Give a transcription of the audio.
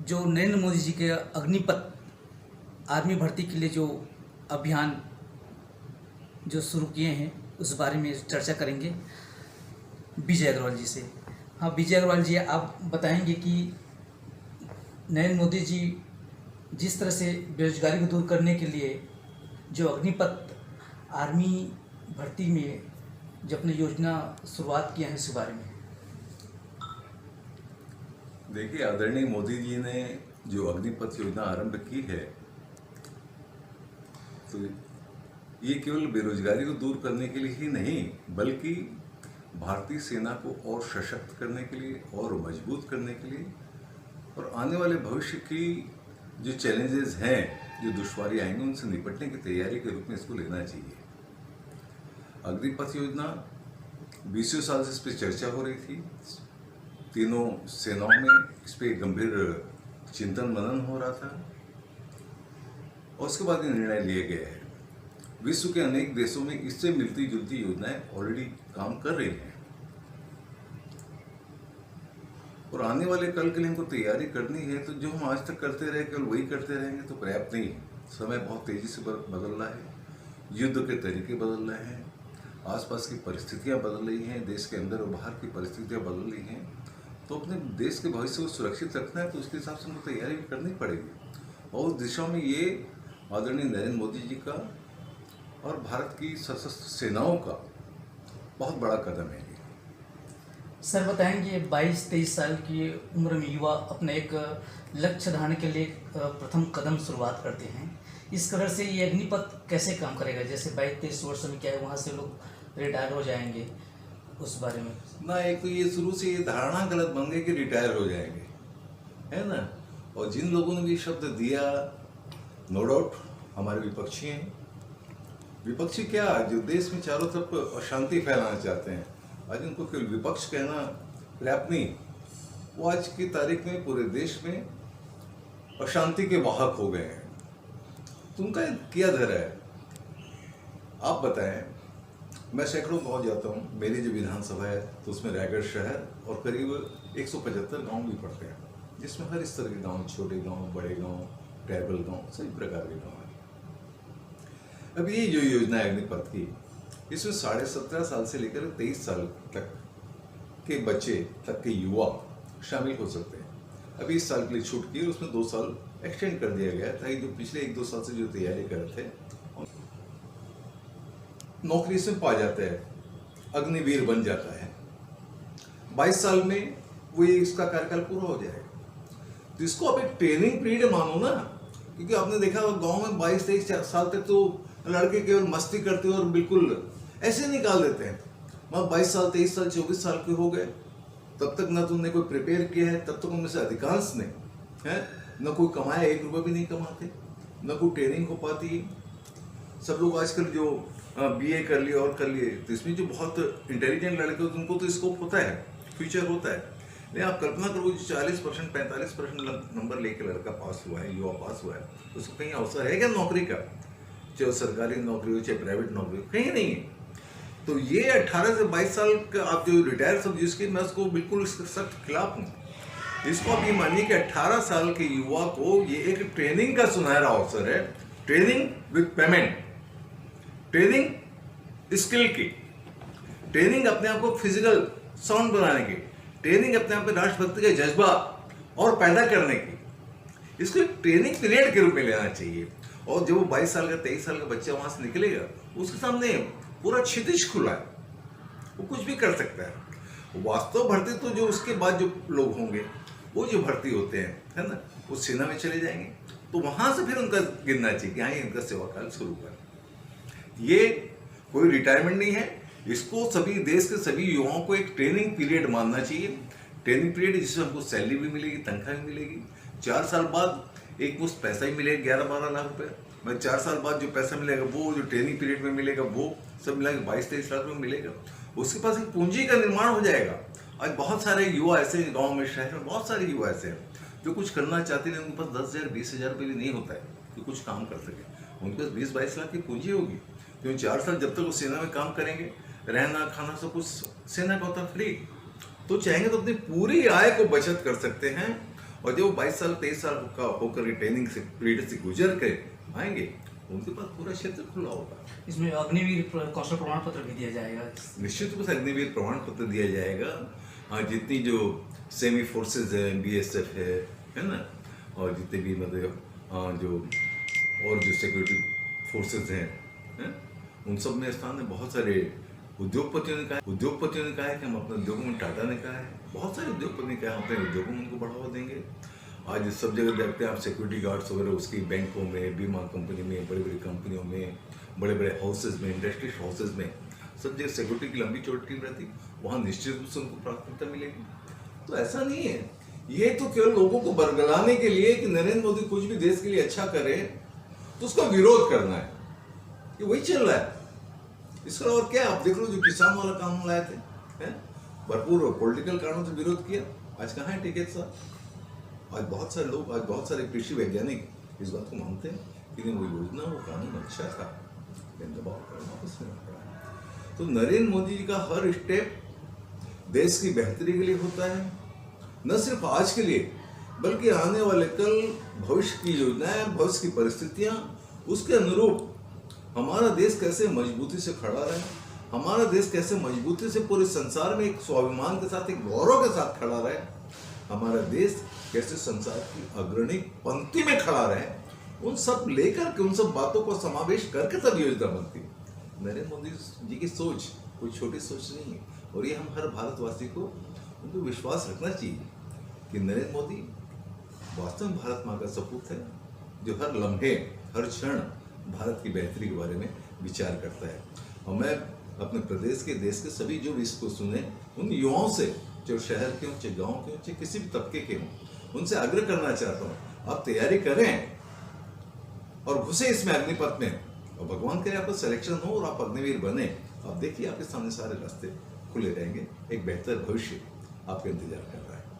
जो नरेंद्र मोदी जी के अग्निपथ आर्मी भर्ती के लिए जो अभियान जो शुरू किए हैं उस बारे में चर्चा करेंगे विजय अग्रवाल जी से। हाँ विजय अग्रवाल जी, आप बताएंगे कि नरेंद्र मोदी जी जिस तरह से बेरोजगारी को दूर करने के लिए जो अग्निपथ आर्मी भर्ती में जो अपनी योजना शुरुआत किया है उसके बारे में। देखिए, आदरणीय मोदी जी ने जो अग्निपथ योजना आरंभ की है, तो ये केवल बेरोजगारी को दूर करने के लिए ही नहीं, बल्कि भारतीय सेना को और सशक्त करने के लिए और मजबूत करने के लिए और आने वाले भविष्य की जो चैलेंजेस हैं, जो दुश्वारी आएंगी, उनसे निपटने की तैयारी के रूप में इसको लेना चाहिए। अग्निपथ योजना 20 साल से इस पर चर्चा हो रही थी। तीनों सेनाओं में इस पर गंभीर चिंतन मनन हो रहा था और उसके बाद ये निर्णय लिए गए हैं। विश्व के अनेक देशों में इससे मिलती जुलती योजनाएं ऑलरेडी काम कर रही हैं और आने वाले कल के लिए हमको तैयारी करनी है। तो जो हम आज तक करते रहे केवल वही करते रहेंगे तो पर्याप्त नहीं है। समय बहुत तेजी से बदल रहा है, युद्ध के तरीके बदल रहे हैं, आसपास की परिस्थितियां बदल रही हैं, देश के अंदर और बाहर की परिस्थितियां बदल रही हैं। तो अपने देश के भविष्य को सुरक्षित रखना है तो उसके हिसाब से हमको तैयारी भी करनी पड़ेगी और उस दिशा में ये आदरणीय नरेंद्र मोदी जी का और भारत की सशस्त्र सेनाओं का बहुत बड़ा कदम है। सर बताएंगे 22-23 साल की उम्र में युवा अपने एक लक्ष्य धारण के लिए प्रथम कदम शुरुआत करते हैं। इस तरह से ये अग्निपथ कैसे काम करेगा? जैसे 22-23 वर्ष में क्या है, वहाँ से लोग रिटायर हो जाएंगे, उस बारे में ना। एक तो ये शुरू से ये धारणा गलत बन गई कि रिटायर हो जाएंगे, है ना। और जिन लोगों ने भी शब्द दिया, नो डाउट हमारे विपक्षी हैं। विपक्षी क्या, जो देश में चारों तरफ अशांति फैलाना चाहते हैं। आज उनको केवल विपक्ष कहना पर्याप्त नहीं, वो आज की तारीख में पूरे देश में अशांति के वाहक हो गए हैं। तो उनका क्या धैर्य है? आप बताएं। मैं सैकड़ों गांव जाता हूं, मेरी जो विधानसभा है तो उसमें रायगढ़ शहर और करीब 175 गांव भी पड़ते हैं, जिसमें हर इस तरह के गांव, छोटे गांव, बड़े गांव, ट्राइबल गांव, सभी प्रकार के गांव हैं। अब ये जो योजना है अग्निपथ की, इसमें 17.5 साल से लेकर 23 साल तक के बच्चे तक के युवा शामिल हो सकते हैं। अभी इस साल के लिए छूट की, उसमें 2 साल एक्सटेंड कर दिया गया ताकि जो पिछले 1-2 साल से जो तैयारी कर रहे थे नौकरी से पा जाते हैं, अग्निवीर बन जाता है। 22 साल में वो ये इसका कार्यकाल पूरा हो जाएगा। तो इसको आप एक ट्रेनिंग पीरियड मानो ना, क्योंकि आपने देखा गांव में 22-23 साल तक तो लड़के केवल मस्ती करते और बिल्कुल ऐसे निकाल देते हैं। वहाँ 22 साल, 23 साल, 24 साल के हो गए, तब तक ना तुमने कोई प्रिपेयर किया है, तब तक उनमें से अधिकांश ने है न कोई कमाया, 1 रुपये भी नहीं कमाते, न कोई ट्रेनिंग हो पाती है। सब लोग आजकल जो BA कर लिए और कर लिए, तो इसमें जो बहुत इंटेलिजेंट लड़के होते हैं उनको तो स्कोप होता है, फ्यूचर होता है। लेकिन आप कल्पना करो जो 40%, 45% नंबर लेके लड़का पास हुआ है, युवा पास हुआ है, तो उसको कहीं अवसर है क्या नौकरी का? चाहे सरकारी नौकरी हो, चाहे प्राइवेट नौकरी हो, कहीं नहीं है। तो ये 18 से 22 साल का आप जो रिटायर सब जिसकी, मैं उसको बिल्कुल सख्त खिलाफ हूँ। इसको आप ये मानिए कि 18 साल के युवा को ये एक ट्रेनिंग का सुनहरा अवसर है। Training with payment, training skill की, ट्रेनिंग अपने आप को फिजिकल साउंड बनाने की, ट्रेनिंग अपने आप में राष्ट्रभक्ति का जज्बा और पैदा करने की। इसको एक ट्रेनिंग पीरियड के रूप में लेना चाहिए। और जब वो 22 साल का, 23 साल का बच्चा वहां से निकलेगा, उसके सामने पूरा क्षितिज खुला है, वो कुछ भी कर सकता है। वास्तव भर्ती तो जो उसके बाद जो लोग होंगे, वो जो भर्ती होते हैं, है ना, वो सेना में चले जाएंगे, तो वहां से फिर उनका गिनना चाहिए कि हाँ इनका सेवा काल शुरू कर। ये कोई रिटायरमेंट नहीं है, इसको सभी देश के सभी युवाओं को एक ट्रेनिंग पीरियड मानना चाहिए। ट्रेनिंग पीरियड जिसमें हमको सैलरी भी मिलेगी, तनख्वाह भी मिलेगी। 4 साल बाद एक मुश्त पैसा ही मिलेगा, 11-12 लाख रुपए। मैं 4 साल बाद जो पैसा मिलेगा वो जो ट्रेनिंग पीरियड में मिलेगा, वो सब मिला के 22-23 लाख रुपये मिलेगा। उसके पास एक पूंजी का निर्माण हो जाएगा। आज बहुत सारे युवा ऐसे गाँव में, शहर में बहुत सारे युवा ऐसे हैं जो कुछ करना चाहते हैं, उनके पास 10,000, 20,000 रुपये भी नहीं होता है कि कुछ काम कर सके। उनके पास 20-22 लाख की पूंजी होगी, क्योंकि 4 साल जब तक वो सेना में काम करेंगे, रहना खाना सब कुछ सेना का होता फ्री, तो चाहेंगे तो अपनी पूरी आय को बचत कर सकते हैं और जब वो 22 साल 23 साल का होकर ट्रेनिंग से पीरियड से गुजर के आएंगे, उनके पास पूरा क्षेत्र खुला होगा। इसमें अग्निवीर कौशल प्रमाण पत्र भी दिया जाएगा। निश्चित रूप से अग्निवीर प्रमाण पत्र दिया जाएगा। जितनी जो सेमी फोर्सेज है, BSF है ना, और जितने भी मतलब जो और जो सिक्योरिटी फोर्सेज हैं, उन सब में स्थान है। बहुत सारे उद्योगपतियों ने कहा है कि हम अपने उद्योगों में, टाटा ने कहा है, बहुत सारे उद्योगपति ने कहा है हम अपने उद्योगों में उनको बढ़ावा देंगे। आज सब जगह देखते हैं आप सिक्योरिटी गार्ड्स वगैरह, उसकी बैंकों में, बीमा कंपनी में, बड़ी बड़ी कंपनियों में, बड़े बड़े हाउसेज में, इंडस्ट्रियल हाउसेज में, सब जगह सिक्योरिटी की लंबी चौड़ी टीम रहती, वहाँ निश्चित रूप से उनको प्राथमिकता मिलेगी। तो ऐसा नहीं है, ये तो केवल लोगों को बरगलाने के लिए कि नरेंद्र मोदी कुछ भी देश के लिए अच्छा करे तो उसका विरोध करना है, ये वही चल रहा है। इसका और क्या, आप देख लो जो किसान वाला कानून लाए थे, भरपूर पॉलिटिकल कारणों से विरोध किया, आज कहाँ है टिकैत साहब? आज बहुत सारे लोग, आज बहुत सारे कृषि वैज्ञानिक इस बात को मानते हैं कि नहीं, वो योजना, वो कानून अच्छा था, लेकिन दबाव करना उसमें पड़ा है। तो नरेंद्र मोदी जी का हर स्टेप देश की बेहतरी के लिए होता है, न सिर्फ आज के लिए बल्कि आने वाले कल, भविष्य की योजनाएं, भविष्य की परिस्थितियां, उसके अनुरूप हमारा देश कैसे मजबूती से खड़ा रहे, हमारा देश कैसे मजबूती से पूरे संसार में एक स्वाभिमान के साथ, एक गौरव के साथ खड़ा रहे, हमारा देश कैसे संसार की अग्रणी पंक्ति में खड़ा रहे, उन सब लेकर के, उन सब बातों को समावेश करके तब योजना बनती है। नरेंद्र मोदी जी की सोच कोई छोटी सोच नहीं है, और ये हम हर भारतवासी को उनको विश्वास रखना चाहिए कि नरेंद्र मोदी वास्तव में भारत माँ का सपूत है, जो हर लम्हे, हर क्षण भारत की बेहतरी के बारे में विचार करता है। और मैं अपने प्रदेश के, देश के सभी जो भी इसको सुने, उन युवाओं से, जो शहर के हों, चाहे गाँव के हों, चाहे किसी भी तबके के हों, उनसे आग्रह करना चाहता हूँ, आप तैयारी करें और घुसे इसमें, अग्निपथ में, और भगवान करे आपका सिलेक्शन हो और आप अग्निवीर बने। आप देखिए आपके सामने सारे रास्ते खुले रहेंगे, एक बेहतर भविष्य आपका इंतजार कर रहा है।